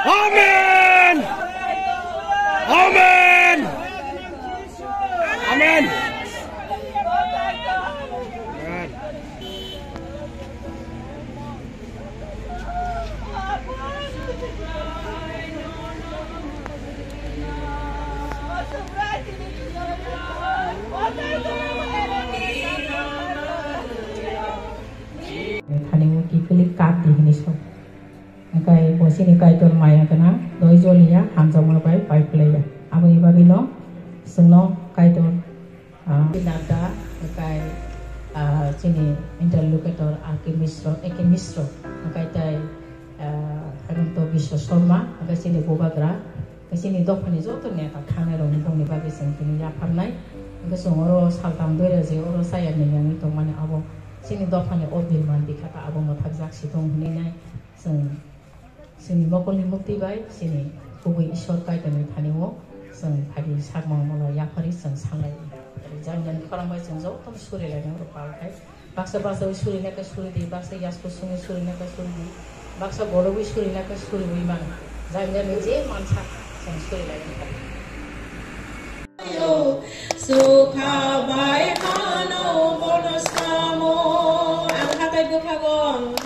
Amen. Amen. Amen. Kalimu kipilih kati ini so. Kai bosi ni kai ton maya kena doi jolia hanjama bai pai playa. Abu iba bino seno kai ton binada kai sini interlocutor Eki Misro kai tai kanto Biswa Sharma kai sini bobagra kai sini dokani joto ne ta thane rong dong ni bagi sengkini ya phamnai kai songoro saltam doira je oro saya ni yang itu mane abo sini dokani obil mandi kata abo mathak jak sidong ni nai sini mokoli mukti bai sini kubui ishor kai tani thani wo seng phadi sakmang mala yakari seng sangai jangan orang bai seng zo tom suri lai ngro pal kai baksa suri na ka suri di baksa yasko sungi suri na ka suri di baksa bolo bi suri na ka suri bi man jangan je mansa seng suri lai yo sukha bai hano bonus namo ang hakai bukagong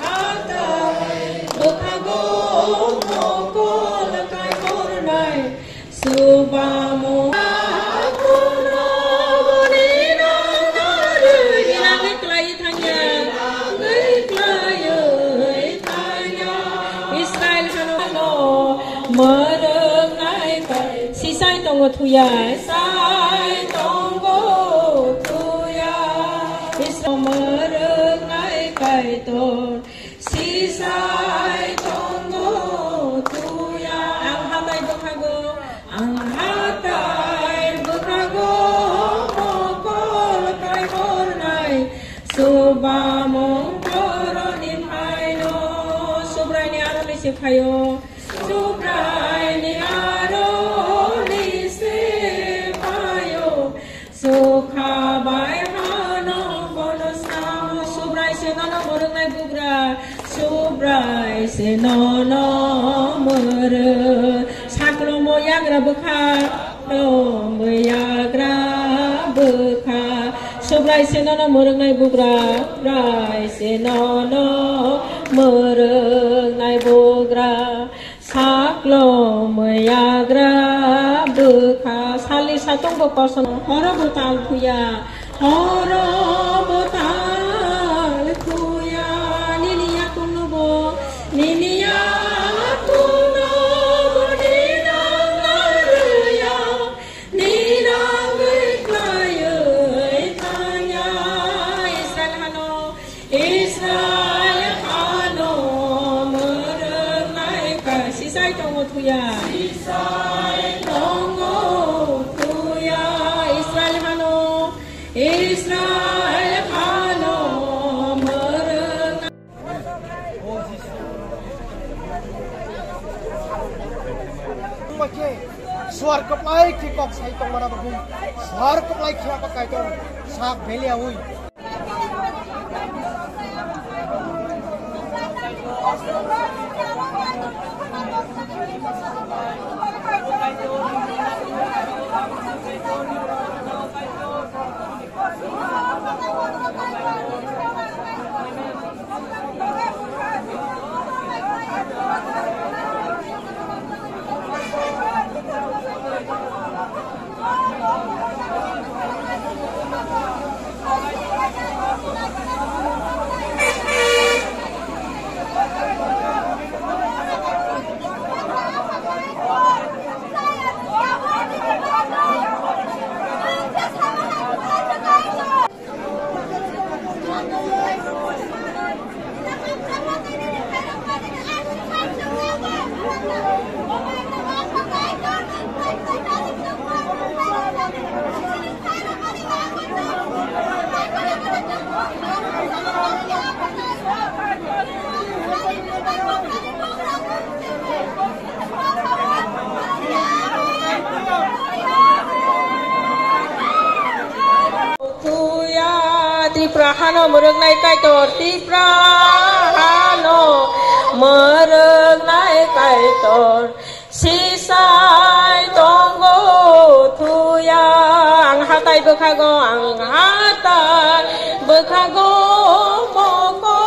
Subamo Akuna Bonina Narina Ngiklay Tanya Ngiklay Tanya Israel Hano Mereng Naik Sisay Tonggo Tuya Sisay Tonggo Tuya Israel Mereng Naik Kaiton Sisay Tonggo Tuya Ang Hatay Bukhago Ang hatay butago mokol kay kornay subamong koronin hayo subray ni arolisip hayo subray ni arolisip hayo sukhabay hanong bonus namo subray senono morong nay bugra subray senono morong saklo moyagra bekha no moyagra bekha sobrai senono moreng nai bugra rai senono moreng nai bugra saklo moyagra bekha sali satong bokoson horo botal puya horo botal puya niniya kunubo niniya Tuya Israel Tongo Tuya Israel Hano Mereng Suar keplai kikok sai tong mana bagung suar keplai kira pakai tong sak belia hui tiprahano merengnai kaitor tiprahano merengnai kaitor sisai tonggo tuyang hatai bekhago ang hatai bekhago